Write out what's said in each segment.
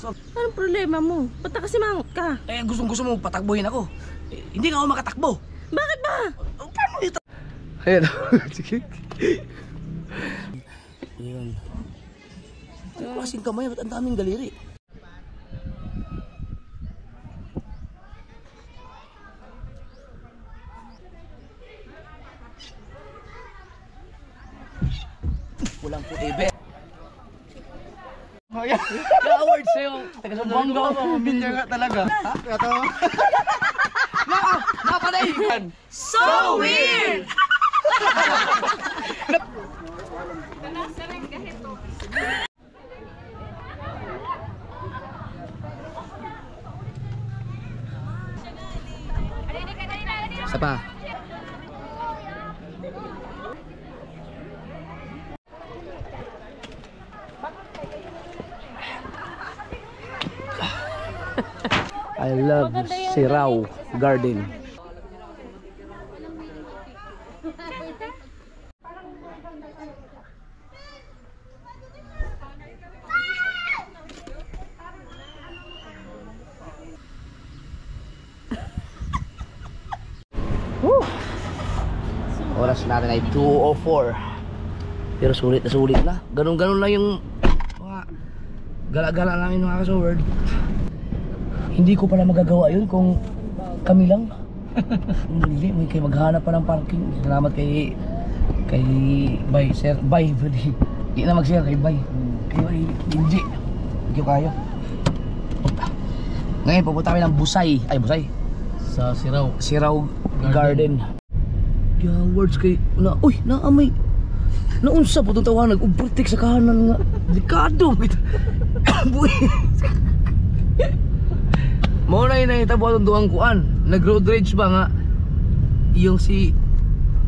Anong problema mo? Ba't nakasimangot ka? Eh, gusto mo patakbuhin ako. Eh, hindi ka ako makatakbo. Bakit ba? Paano ito? Ayan. Sige. Ayan. Ano klaseng kamay? Ba't ang daming daliri? Walang puti, be. Ka-award sa'yo. Bangga ako, mabinja nga talaga. Ha? Ito? Napanay! So weird! Isa pa. I love Sirao Garden. Oras natin ay 2:04. Pero sulit na. Ganun-ganun lang yung mga gala-gala namin mga kasoward. Hindi ko pala magagawa yun kung kami lang. Hindi, may kayo maghanap pa ng parking. Salamat kay Bay, sir. Bay, buddy. Hindi na mag-share kay Bay. Kayo ay Benji. Thank you kayo. Ngayon, pupunta kami ng Busay. Ay, Busay. Sa Sirao Garden. Words kay na uy naamay naunsa po itong tawanan nag-overtake sa kahanan nga delikado buhay mo na yun nahitabo itong duwang kuan nag-road rage ba nga yung si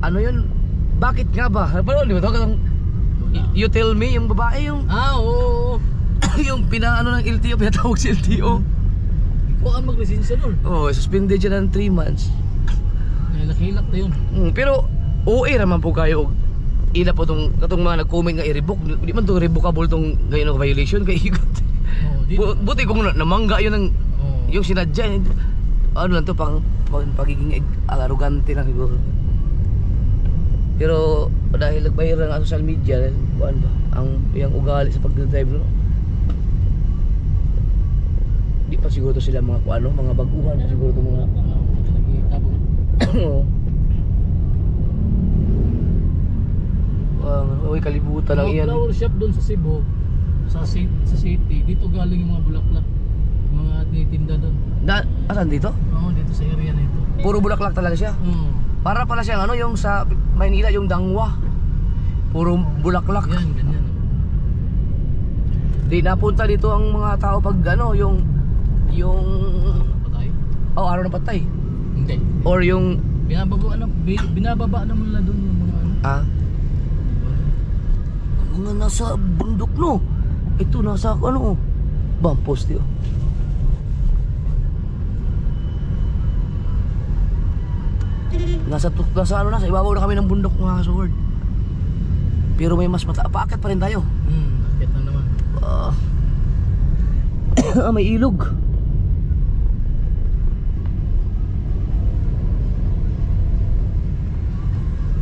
ano yun bakit nga ba pero di ba ito you tell me yung babae yung oo yung pinaano ng LTO pinatawag si LTO huwag kang mag-lisensya doon suspended siya ng 3 months. Hilak na yun. Pero OA naman po kayo. Ila po itong mga nag-comment nga i-revoke. Di man itong revocable itong ganyan ng violation. Kaya buti kung namangga yun ng yung sinadya. Ano lang ito pagiging arrogante lang siguro. Pero dahil nagbayar ng social media ano ba yung ugali sa pagdadrive no? Di pa siguro to sila mga mga baguhan siguro to mga uy kalibutan lang iyan. Flower shop doon sa Cebu sa city dito galing yung mga bulaklak mga tinitinda doon. Asan dito? Oo dito sa area na ito. Puro bulaklak talaga siya? Para pala siyang ano yung sa Maynila yung dangwa puro bulaklak yan ganyan. Di napunta dito ang mga tao pag ano yung patay? araw ng patay. Hindi. Or yung binababa naman na doon yung mga ano. Mga nasa bundok no. Ito nasa ano poste Nasa ano na sa ibabaw na kami ng bundok mga kasword. Pero may mas paakyat pa rin tayo. Akyat na naman. May ilog.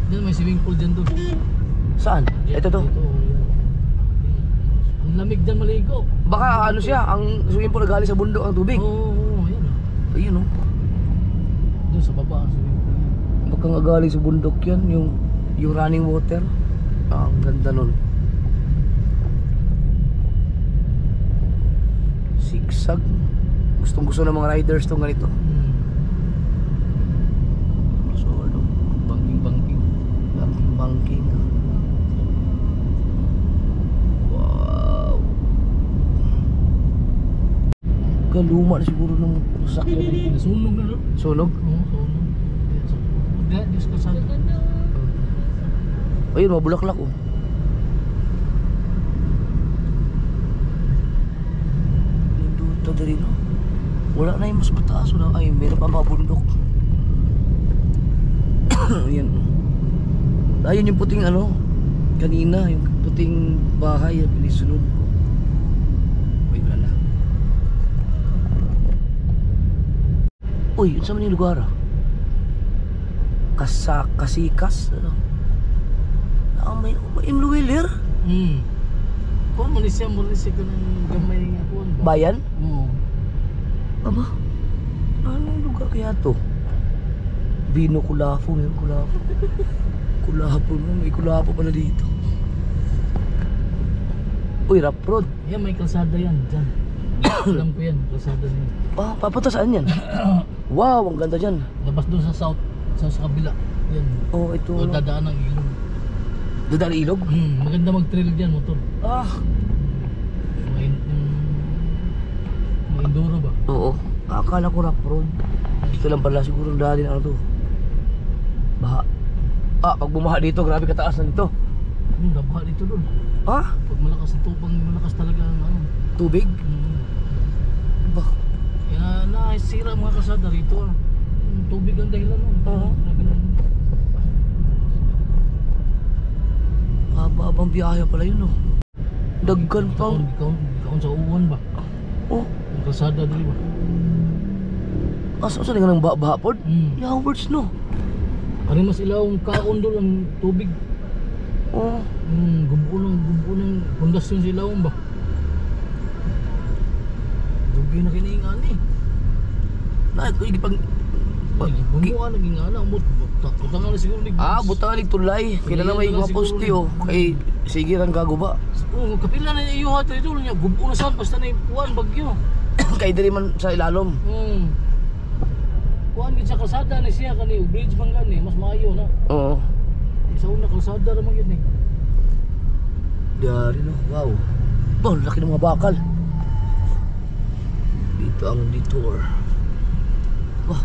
Diyan may swimming pool dyan doon. Saan? Ito to. Ang lamig dyan maligo. Baka ano siya, ang swimming pool galing sa bundok ang tubig. Yan Ayun doon sa baba ang swimming pool. Baka nga galing sa bundok yan, yung running water. Ang ganda nun. Sigsag. Gustong gusto ng mga riders tong ganito. So ano, banking. Wow. Kaluma na siguro ng sasakyan. Nasunog na no? Sunog? Oo, sunog. Diyos ka sana. Ayun, mabulaklak oh. Ninduta din no. Wala na yung mas mataas na. Ay, meron pa mga bundok. Ayan. Ayun yung puting ano. Kanina, yung puting bahay. Pinisunod ko. Ay, wala na. Uy, yun sa man yung lugar ah. Kasikas. Ano? May imluwilir. Kung manisya mo rin siya ka ng gamay nga kuwan ba? Bayan? Oo. Aba, anong lugar kaya to? Bino Kulafo, meron Kulafo. Kulafo na, may Kulafo pala dito. Uy, Rough Road. Yan, may kalsada yan, dyan. Alam ko yan, kalsada na yan. Ah, papunta saan yan? Wow, ang ganda dyan. Labas doon sa south, sa kabila. Yan. Oh, ito. O dadaan ng ilog. Dadaan ilog? Maganda mag-trail dyan, motor. Ah. May enduro ba? Oo. Akala ko Rough Road. Dito lang pala siguro ang dali na ano to. Baha. Ah, pag bumaha dito, grabe kataas na dito. Nabaha dito doon. Ah? Pag malakas ang tupang, malakas talaga ang ano. Tubig? Bah. Kaya nasira ang mga kasada rito ah. Yung tubig ang dahilan nun. Oo. Haba-habang biyahe pala yun, oh. Daggan pang... Ikaw sa uwan ba? Oh. Yung kalsada dali ba? Asa nga ng baha pod? Yeah. Words, no? Kani mas ilawang kaon doon ang tubig. Oh. Gumpo ng pundasyon sa ilawang ba? Dugi na kinaingan eh. Ay, pag... Bumuha naging ana. Butangan na siguro ni Ah, butang tulay. Kailan na may Kailan na poste, oh. siguro. Kay sige rang gago ba? Oo, kapila na niya iyo hati doon niya. Gumpo na saan basta na ipuan bagyo. Kay diri man sa ilalom. Kuan gid sa kalsada ni siya kani bridge man gani mas maayo na. Oo. Sa una kalsada ra man gyud ni. Dari, no. Wow. Oh, laki ng mga bakal. Dito ang detour. Wah.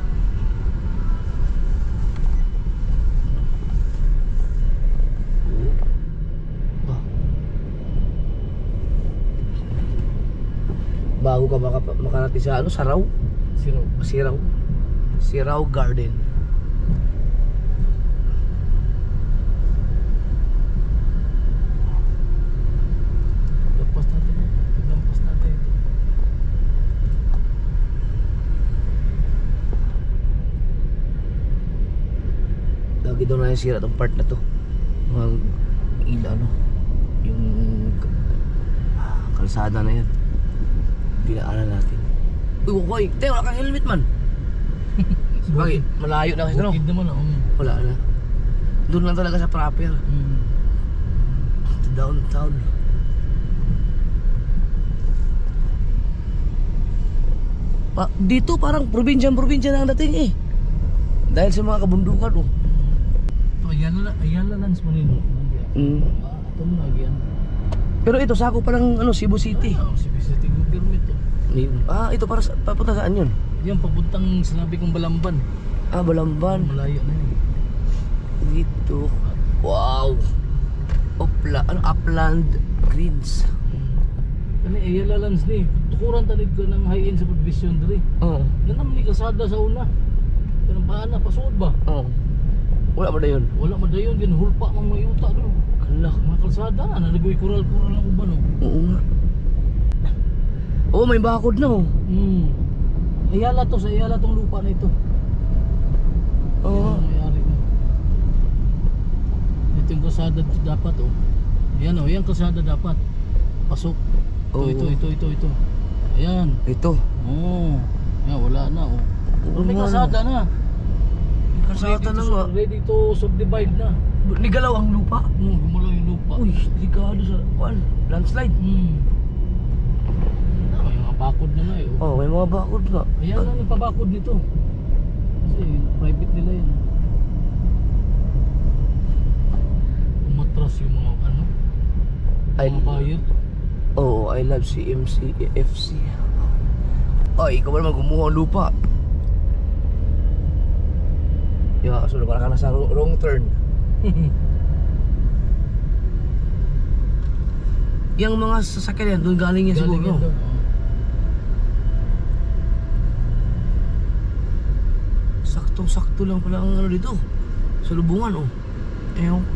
Bago ka makarating sa ano, Saraw? Siraw Garden. Lampas natin ito. Lagi daw na yung sira tong part na to. Mga ano, yung kalsada na yan. Pinaanan natin. Uy, wakay! Te, wala kang helmet man! Bakit? Malayo na kasi no? Bukid naman Wala na. Doon lang talaga sa proper. Sa downtown. Dito parang probinsya na ang dating eh. Dahil sa mga kabundukan oh. Ayala Lands Manino. Ito na lagi yan. Pero ito sako pa ng ano, Cebu City. Cebu City government to. Ito para papunta saan yun? Yan papuntang sinabi kong Balamban. Balamban. Malayo na yun. Dito. Wow. Upland Greens. Kani Ayala Lands ni. Tukuran tanig ko ng high-end sa provision diri. Oo. Nanam ni kasada sa una. Kanang paana pasuod ba? Oo. Wala ba na yun? Wala madayon din hulpa mang mayuta doon. Ala. Mga kalsada na nalagoy kural-kural ang uban oh. Oo nga. Oo, may bakod na oh. Ayala to, sa Ayala tong lupa na ito. Oo. May-ari na. Ito yung kalsada dapat oh. Ayan oh, yan kalsada dapat. Pasok. Ito. Ayan. Ito. Oo. Yan, wala na oh. Pero may kalsada na. Kalsada na nga. Ready to subdivide na. Nigalaw ang lupa. Gumalaw yung lupa. Uy, delikado sa landslide. May mga bakod na eh. Oh, may mga bakod nga. Ayan lang yung pabakod nito. Kasi private nila yan. Umatras yung mga ano, mga buyer. Oo, I love CMC FC. Ay, ikaw ba naman kumuha ang lupa? So para ka na sa wrong turn. Yung mga sasakyan yan, doon galing yan siguro. Saktong-sakto lang pala ang ano dito. Sa lubungan oh. Ewan.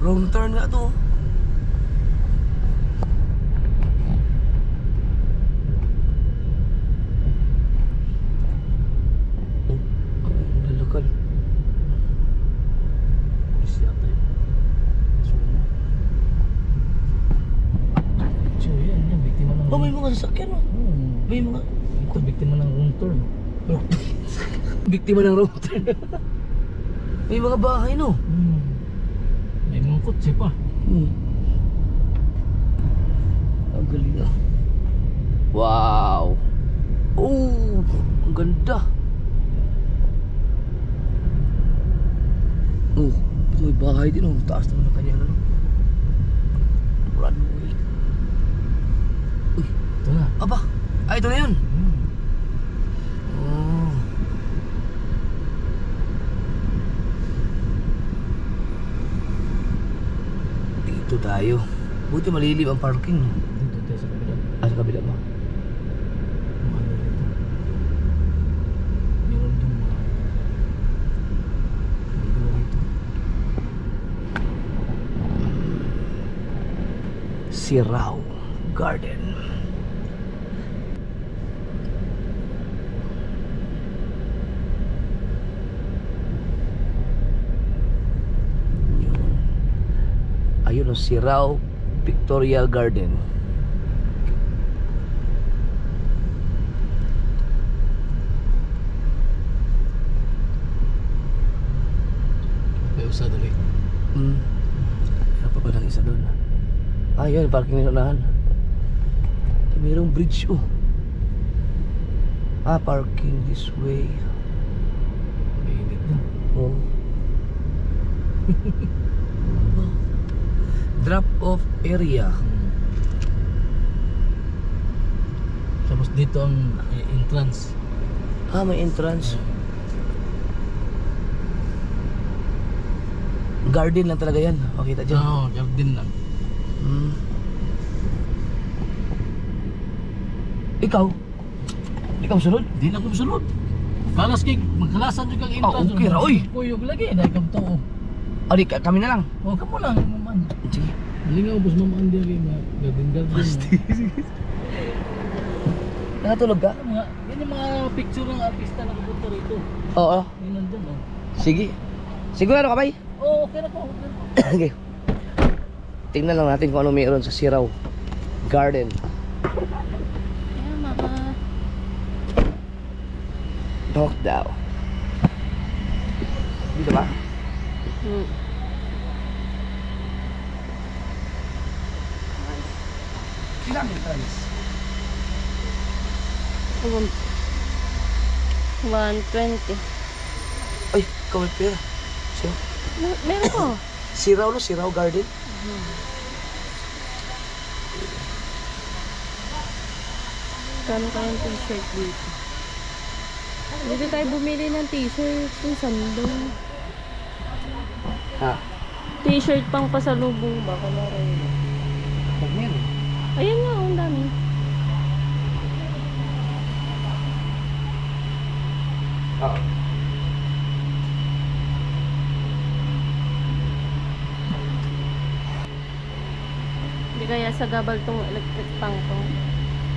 Wrong turn nga to. Oh, ang lokal. Pulis yata yun. Sumo. So yan, yan, biktima ng... Oh, may mga sasakyan oh. May mga... Ito, biktima ng wrong turn. Biktima ng wrong turn. May mga bahay no. May mga kotse pa. Ang galing ah. Wow. Oh, ang ganda. Oh, ito may bahay din oh. Taas naman ang kanyang ano. Runway. Uy, Ito na. aba. Ah, ito na yun. Oh. Dito tayo. Buti malilim ang parking no. Dito tayo sa kabila. Ah, sa kabila ba? Ano dito? Meron yung mga... Ano dito? Sirao Garden. Ayun o, Sirao Pictorial Garden. May usa dali. Kaya pa lang isa doon. Ah, yun, parking na unahan. Eh, mayroong bridge oh. Ah, parking this way. Mainit na. Oh. Drop off area. Tapos dito ang entrance. Ah, may entrance. Garden lang talaga yan. Makita dyan. Oo, garden lang. Ikaw? Ikaw sunod? Di na ko sunod. Kalas kay magkalasan jud kang entrance. okay ra, oy. Kuyog lagi dai kam to. Adi, kami na lang. Oh, kamo lang man. Sige. Lingaw bus mamaan dia kay garden. Nakatulog ka? Mga yan yung mga picture ng artista na pupunta rito. Oo. Yun nandun oh. Sige. Sigurado ka ba? Oh, okay na po. Okay na po. Okay. Tingnan lang natin kung ano mayroon sa Sirao Garden. Talk daw. Dito ba? Ilang entrance? 120. Ay, ikaw may pera. Siya. Meron ko. Sirao no? Sirao Garden? Kano kayang t-shirt dito? Dito tayo bumili ng t-shirt. Yung sandong. Ha? T-shirt pang pasalubong ba? Kunwari. Pag meron. Ayan nga, ang dami. Oo. Hindi kaya sa gabal tong electric pang to.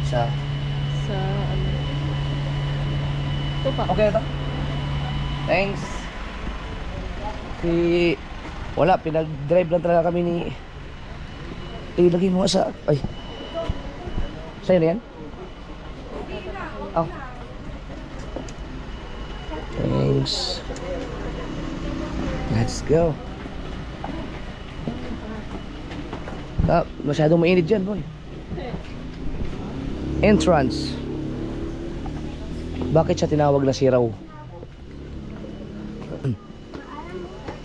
Sa? Sa ano. Ito pa. Okay na to? Thanks. Wala, pinag-drive lang talaga kami ni... Ilagay mo nga sa... Ay. Sa'yo na yan? Oh. Thanks. Let's go. Ah, masyadong mainit dyan, boy. Entrance. Bakit siya tinawag na Sirao?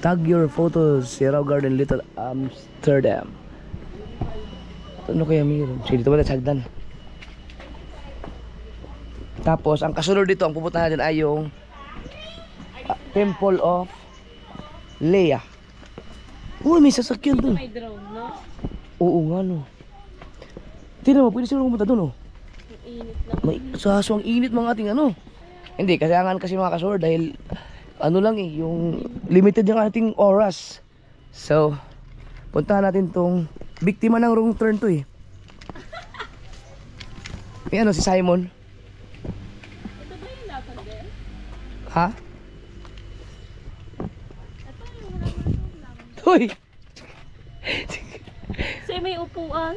Tag your photos, Sirao Garden, Little Amsterdam. Ano kaya mayroon? Sige, dito ba na sagdan? Tapos, ang kasunod dito, ang pupuntahan natin ay yung Temple of Leia. Uy, may sasakyan doon. May drone, no? Oo nga, no. Tignan mo, pwede siguro pumunta doon, oh. Ang init lang. May ang init mga ating ano. Hindi, kasayangan kasi mga kasor dahil ano lang eh, yung limited yung ating oras. So, Puntahan natin tong biktima ng wrong turn to eh. May ano si Simon? Ito ba yung lavender? Ha? Ito yung lavender. Hoy! Kasi may upuan.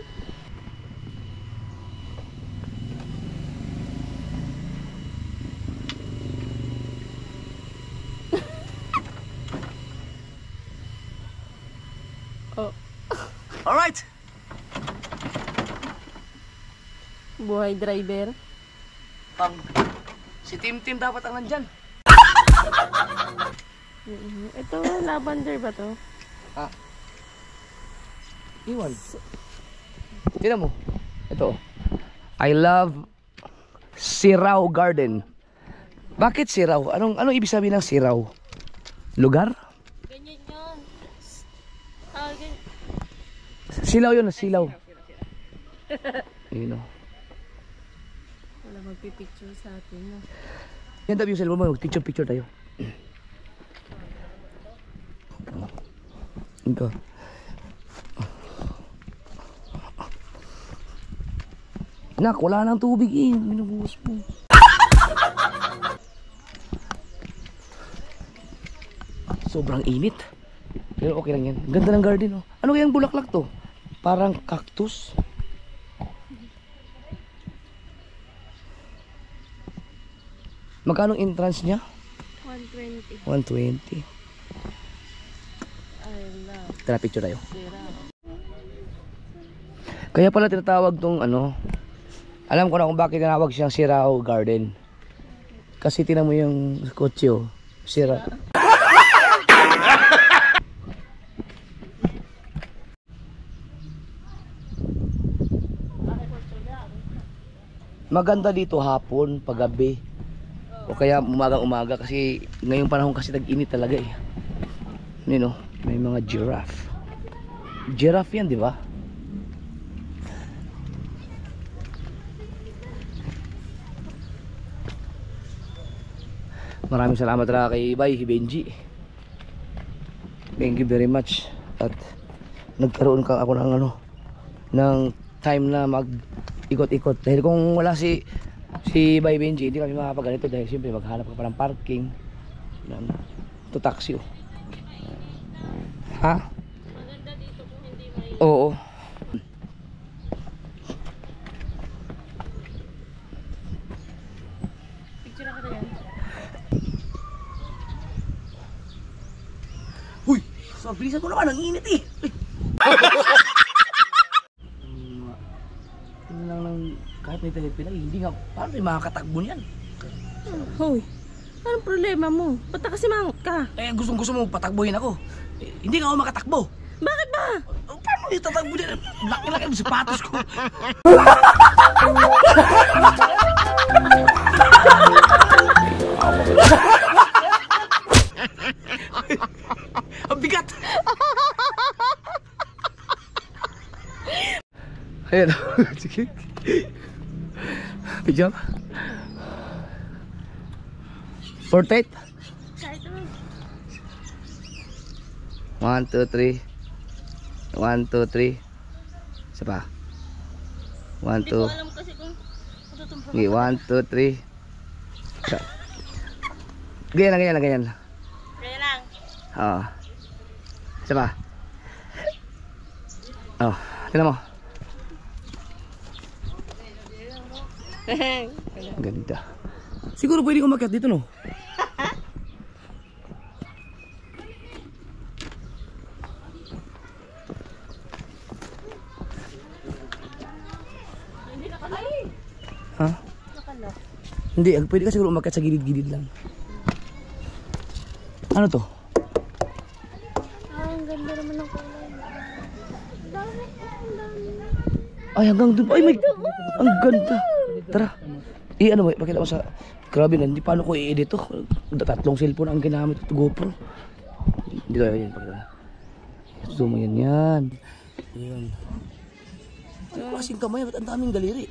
Oh, Alright! buhay driver. Si Tim dapat ang nandyan. Ito, lavender ba to? Ha? Iwan. Tignan mo. Ito. I love Sirao Garden. Bakit Sirao? Anong ibig sabihin ng Sirao? Lugar? Ganyan yun. Ganyan. Silaw yun, silaw. Ayun o. Wala magpipicture sa atin. No? Yan tabi yung cellphone mo, picture tayo. Ito. Nak, wala nang tubig eh. Minubuhos mo. Sobrang init. Pero okay lang yan. Ganda ng garden oh. Ano kayang bulaklak to? Parang cactus. Magkano entrance niya? 120. 120. I love Tara, picture tayo. Sirao. Kaya pala tinatawag tong ano. Alam ko na kung bakit tinawag siyang Sirao Garden. Kasi tinan mo yung kotse oh. Sira. Maganda dito hapon, paggabi. O kaya umaga kasi ngayong panahon kasi tag-init talaga eh. Yun oh, may mga giraffe. Giraffe yan, di ba? Maraming salamat talaga kay Benji. Thank you very much. At nagkaroon ka ako ng ano, ng time na mag-ikot-ikot. Dahil kung wala si Benji, hindi kami makakapaganito dahil siyempre maghanap ka pa ng parking. To taxi oh. Ha? Maganda dito kung hindi may... Oo. Picture ako na yan. Uy! So, bilisan mo naman, ang init eh! Ano lang ng kahit may telepila, hindi nga, paano may makakatakbo niyan? Hoy, anong problema mo? Ba't kasi mangot ka? Eh, gusto mo patakbuhin ako. Eh, hindi nga ako makatakbo. Bakit ba? Paano yung tatakbo niyan? Laki-laki ang sapatos ko. Ang bigat! Ayan. Sige. Pijam. Portrait. 1, 2, 3. 1, 2, 3. Isa pa. 1, 2. Alam kasi kung matutumpa. Okay, 1, 2, 3. Ganyan lang. Kaya lang. Oo. Isa pa. Oh, tignan mo. Ganda. Siguro pwede ko umakyat dito, no? Ha? Hindi, pwede ka siguro umakyat sa gilid-gilid lang. Ano to? Ang ganda naman ng kulay. Ay, hanggang doon. Ay, ang ganda. Tara. Ano mo, pakita mo sa... Grabe na, hindi paano ko i-edit to. 3 cellphone ang ginamit at GoPro. Dito, yan. Zoom mo yan. Ayan. Ano klaseng kamay? Ba't ang daming daliri?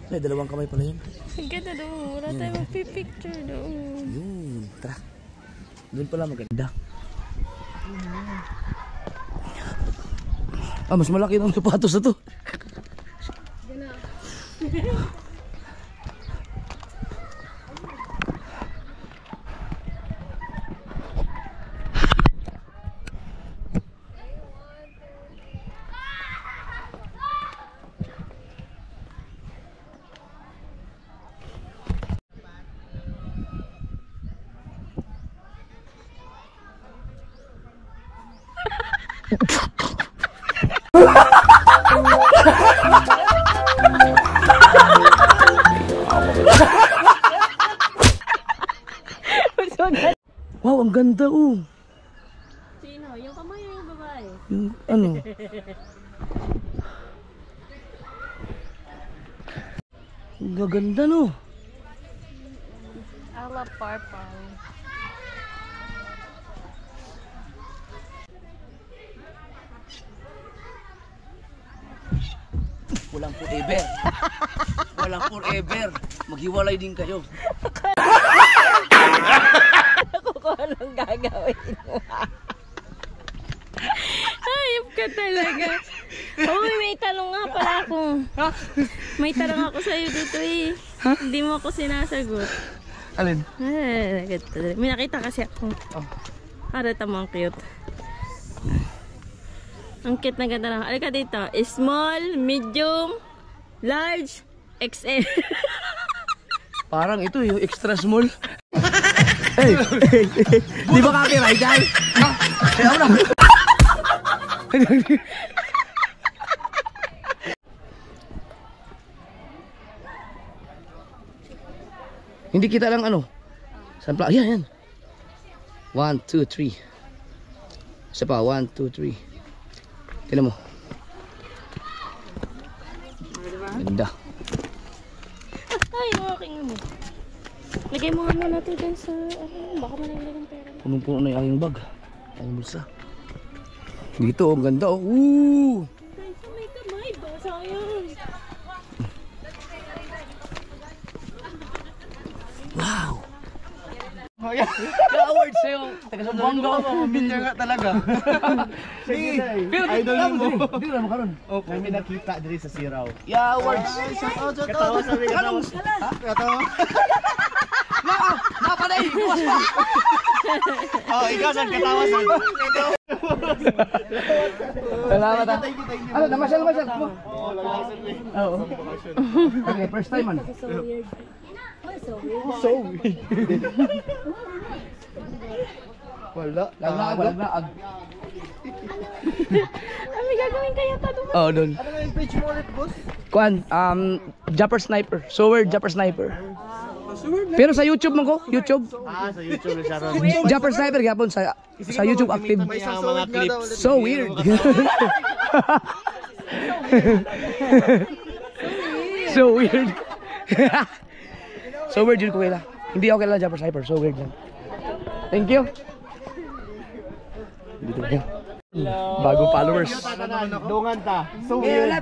May 2 kamay pala yan. Ang ganda doon. Wala tayong magpipicture doon. Yun. Tara. Doon pala maganda. Ah, mas malaki ng sapatos na to. Wow, ang ganda oh. Sino? Yung kamay o yung babae? Yung ano? Ang gaganda no. I love purple. Walang forever. Walang forever. Maghiwalay din kayo. Ako kung anong gagawin mo. Hayop ka talaga. Uy, may tanong nga pala ako. May tanong ako sa'yo dito eh. Hindi mo ako sinasagot. Alin? May nakita kasi ako. Harata mo ang cute. Ang cute na ganda lang. Alika dito. Small, medium, large, XL. Parang ito yung extra small. Hey, di ba copyright yan? Kaya ako na. Hindi kita lang ano. Sampla. Yan, yan. 1, 2, 3. Isa pa. 1, 2, 3. Tignan mo. Ganda. Ay, walking mo. Lagay mo nga muna ito dyan sa, baka malagay ng pera. Punong-puno na yung aking bag. Aking bulsa. Dito, ang ganda oh. Woo! Guys, may kamay ba? Sayang. Wow! Ka-award sa'yo. Taga-Sumbanga ako. Pamilya nga talaga. Pero idol mo. Hindi na makaroon. Opo. May nakita diri sa Siraw. Yeah, awards. Katawa sa rin. Anong? Katawa. Napanay! Bukas pa! Oh, ikaw saan katawa sa? Salamat ha. Ano, namasyal. Oo, lalasan ko eh. Oo. Okay, first time man. So weird. Wala. Laglaag. May gagawin kayo tanong. Oo, doon. Ano nga yung page mo ulit, boss? Kuan, Jumper Sniper. Sword Jumper Sniper. Pero sa YouTube mo ko, YouTube. Sa YouTube na siya ron. Jumper Sniper gapon sa YouTube active. May isang mga clips. So weird. So weird. So weird yun ko kailan. Hindi ako kailan Jumper Sniper. So weird lang. Thank you. Dito kayo. Bagong followers. Dungan ta. So weird.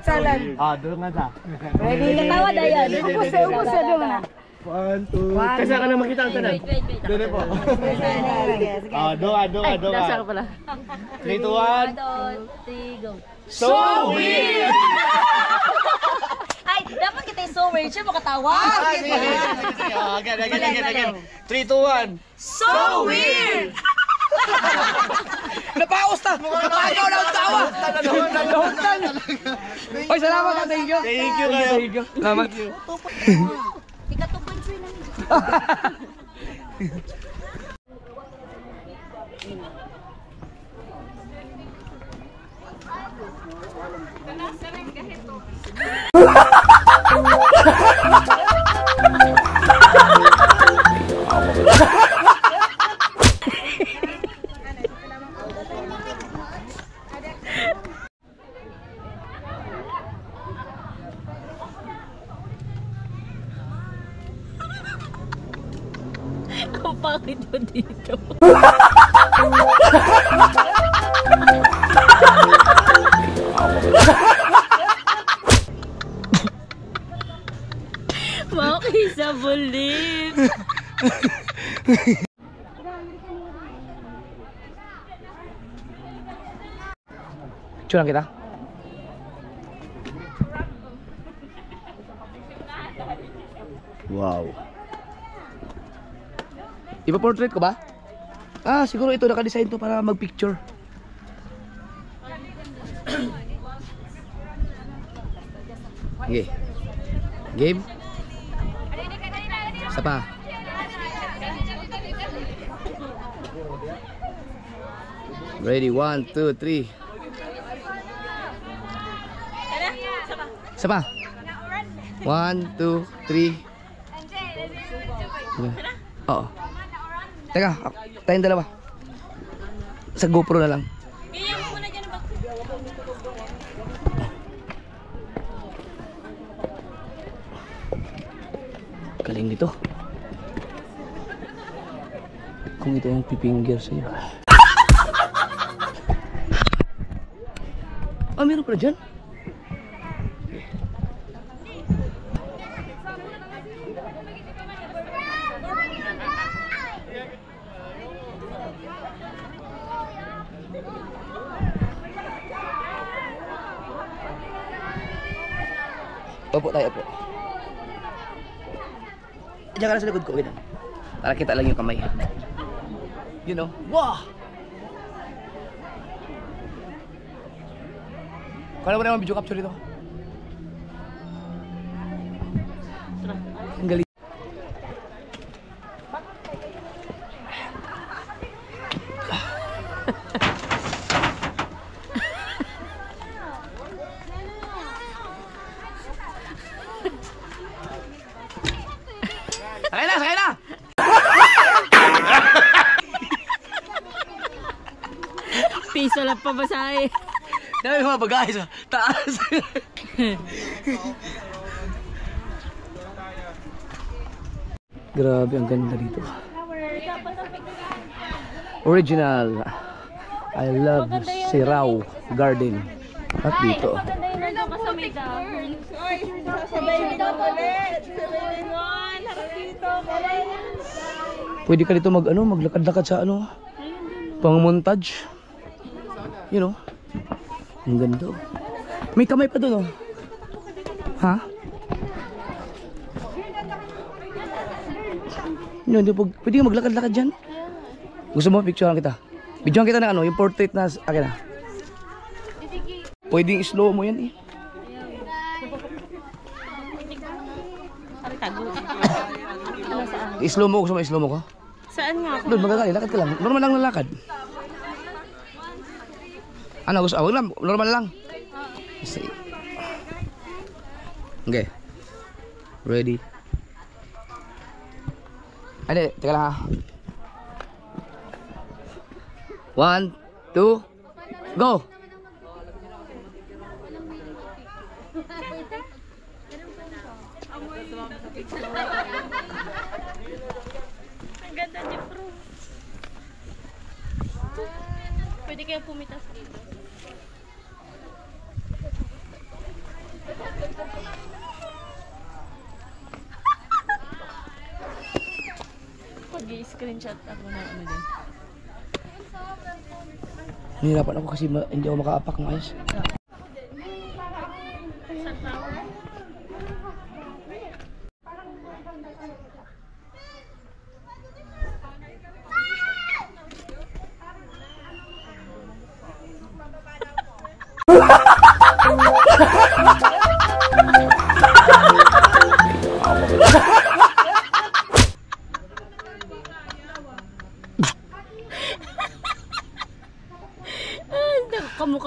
Dungan ta. Katawa na yan. Upo doon. 1, 2. Kasi ka na makita ang tanan. Doon po. Dungan. Nasa ka pala. 3, 2, 1. 1, 2, 3, go. So weird! Ay, dapat kita yung so weird. Siya mo katawa. Sige. Again. 3, 2, 1. So weird! Napaos na! Napagaw na ang tawa! Oy, salamat ha! Thank you! Thank you kayo. Thank you! Salamat! Ika 2.3 lang. Ang pangit mo dito. Maki sa bulit. Curang kita? Wow. Ipa-portrait ko ba? Ah, siguro ito naka-design to para mag-picture. Okay. Game? Isa pa. Ready, 1, 2, 3. Isa pa. 1, 2, 3. Oo. Teka, tayong dalawa. Sa GoPro na lang. Galing nito. Kung ito yung pipinger sa'yo. Ah, meron pala dyan? Opo tayo po. Diyan ka na sa likod ko, ganun. Para kita lang yung kamay. You know? Wow! Kala mo na yung video capture dito. Ang galing. Sakay na! Sakay na! Piso lang pa basahe. Dami mga bagay sa taas. Grabe, ang ganda dito. Original. I love Sirao Garden. At dito. Maganda yun nandun ka sa may dahon. Sabay dito ulit. Sabay mo. Harap dito. Pwede ka dito maglakad-lakad sa pang montage. You know. Ang ganda. May kamay pa doon, oh. Ha? Pwede ka maglakad-lakad dyan. Gusto mo picturean kita? Videoan kita ng yung portrait na akin na. Pwedeng slow mo yan eh. I-slow mo, gusto mo i-slow mo ko? Saan nga ako? Doon, magkakali, lakad ka lang. Normal lang na lakad. Ano gusto? Wag lang, normal lang. See. Okay. Ready? Ade, teka lang ha. 1, 2, go! Ang ganda ni Pro. Pwede kaya pumitas dito. Pag-i-screenshot ako na din. Nahirapan ako kasi hindi ako makaapak ng ayos.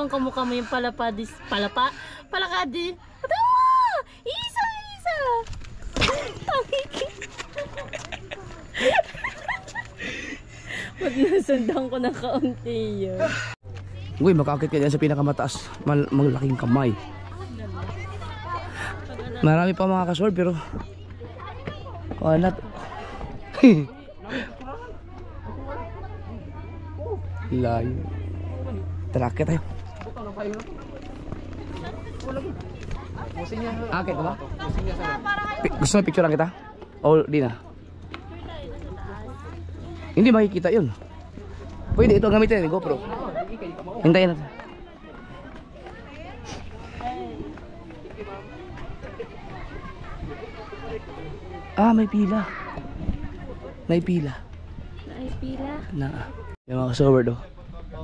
Kamukha mo yung palakadi. Isa! Wag nasundan ko ng kaunti yun. Uy, makakit ka dyan sa pinakamataas. Malaking kamay. Marami pa mga kasword pero not. Layo. Tara, akit tayo. Akit ka ba? Gusto mo picturean kita? O di na? Hindi makikita yun. Pwede ito gamitin, GoPro. Hintayin natin. Ah, may pila. May pila. Ay, pila. Na. Yung mga kasaward oh.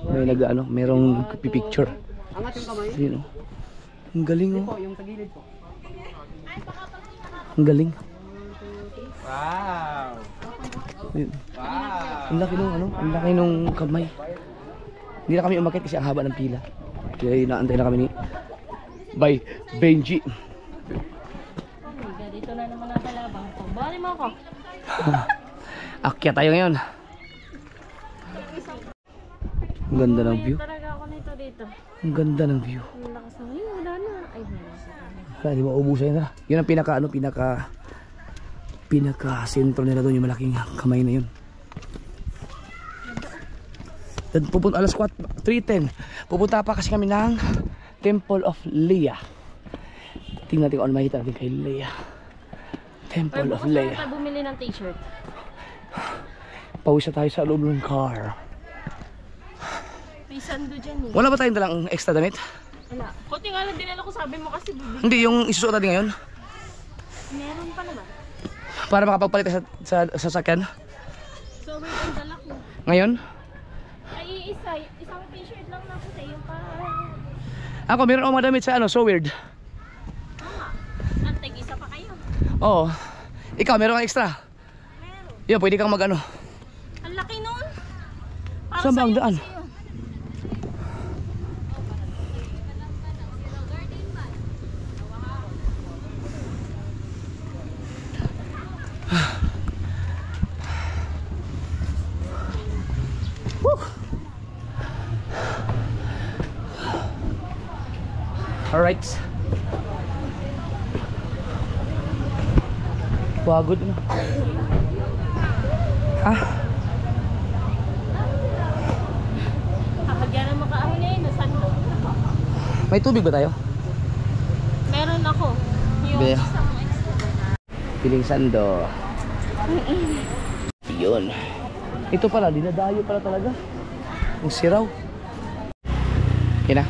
May nag-ano, merong pipicture. Angat yung kamay. Yun oh. Ang galing oh. Po, yung tagilid po. Ang galing. Wow! Yun. Wow! Ang laki nung ano, ang laki nung kamay. Hindi na kami umakyat kasi ang haba ng pila. Kaya inaantay na kami ni by Benji. Oh my God, dito na naman ang kalabang ko. Bali mo ako. Akyat tayo ngayon. Ang ganda ng view. Talaga ako nito dito. Ang ganda ng view. Ang lakas ng view. Wala na. Ay, meron sa kanya. Wala, di maubusan yun na. Yun ang pinaka sentro nila doon, yung malaking kamay na yun. Then pupunta alas 3:10. Pupunta pa kasi kami ng Temple of Leah. Tingnan natin kung ano makita natin kay Leah. Temple of Bukas na Leah. tayo bumili ng t-shirt. Pawis na tayo sa loob ng car. May sando dyan eh. Wala ba tayong dalang extra damit? Wala. Kunti nga lang dinala ko, sabi mo kasi bibili. Hindi, yung isusuot natin ngayon. Meron pa naman. Para makapagpalit tayo sa sasakyan. So, wait, ang dala ko. Ngayon, Ay, isang t-shirt lang na puti. Yung parang... ako meron akong mga damit sa ano, so weird. Antay, isa pa kayo. Oo. Ikaw, meron kang extra? Meron. Yun, pwede kang mag-ano. Ang laki nun. Para Saan ba ang sa'yo daan? kasi yun. Alright. Pagod na. Ha? Kapag yan ang makaahon niya yun, nasando. May tubig ba tayo? Meron ako. Yung Be. isang extra. Piling sando. Yun. Ito pala, dinadayo pala talaga. Ang siraw. Yan na.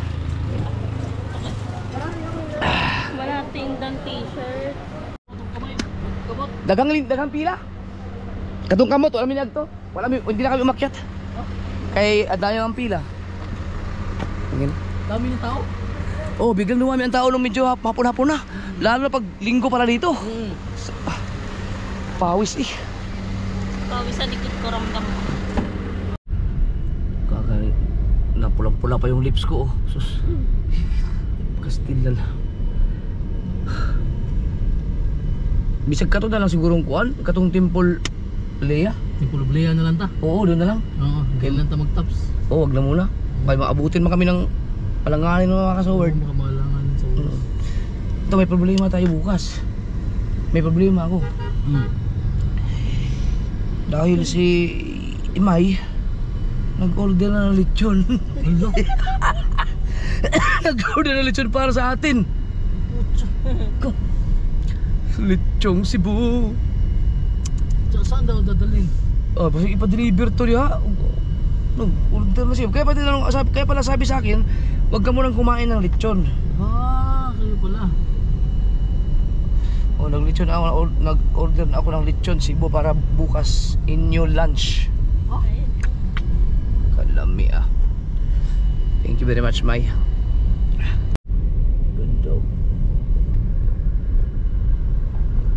Wala tindang t-shirt. Dagang pila. Katong kamot, wala minag to. Hindi na kami umakyat. Kay adayo ang pila. Ngayon. Dami ng tao. Oh, biglang dumami ang tao nung medyo hapon-hapon na. Lalo na pag linggo pala dito. Pawis eh. Pawis sa likod ko, ramdam ko. Kakani, napulang-pula pa yung lips ko oh. Sus. Kastilan. Bisag ka to na lang sigurong kuan, katong Temple Leah. Temple of Leah na lang ta. Oo, doon na lang. Oo, kailan ta mag-tops. Oo, wag na muna. Kaya maabutin mo kami ng palanganin ng mga kasaward. Baka malanganin sa oras. Ito, may problema tayo bukas. May problema ako. Dahil si Imay nag-order na ng lechon. Nag-order na ng lechon para sa atin. Lechong Cebu. Tsaka saan daw dadalhin? Oh, basta ipa-deliver to niya. Nag-order na siya. Kaya pala sabi sa akin, wag ka munang kumain ng lechon. Kayo pala. Oh, nag-order na ako ng lechon Cebu para bukas inyo lunch. Kalami ah. Thank you very much, May. Good dog.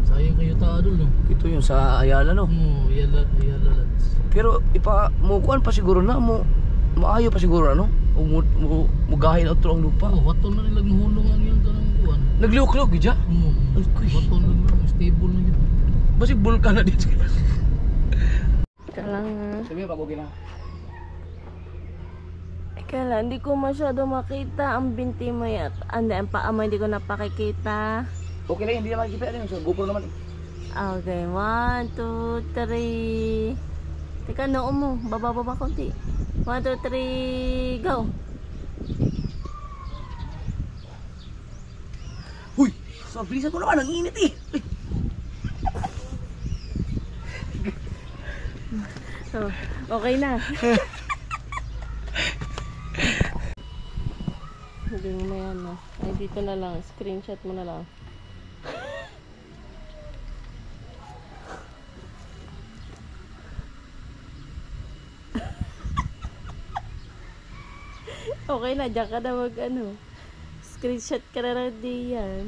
Sayang kayo ta doon, no? Ito yung sa Ayala, no? Oo, Ayala lads. Pero mukuan pa siguro na maayo pa siguro ano? Mugahin out ang lupa. Oh, waton na nilang mahulong ang yung kanang kuan. Nagliok-liok gidya. Ay, kuy. Waton na stable na yun. Basig bulkan na dito. Ika lang ha. Sabi mo pag okay na. Ika lang, hindi ko masyado makita ang binti mo yan. Ang paa mo, hindi ko napakikita. Okay na yun, hindi na makikita rin. So, GoPro naman eh. Okay, 1, 2, 3. Teka, noo mo. Baba konti. 1, 2, 3, go. Huy! So, bilisan ko naman, ang init eh. So, okay na. Hindi mo yan, no? Ay, dito na lang. Screenshot mo na lang. okay na. Diyan ka na screenshot ka na lang din yan.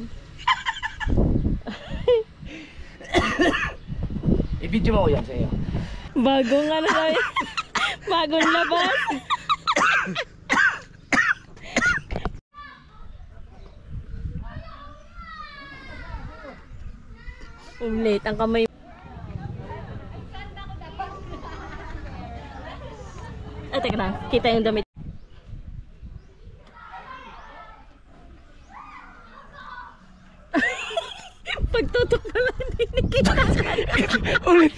I-video mo ko yan sa'yo. Bagong bagong labas. Late ang kamay. Teka na, kita yung damit. Pagtutok pala, hindi nakita. Ulit!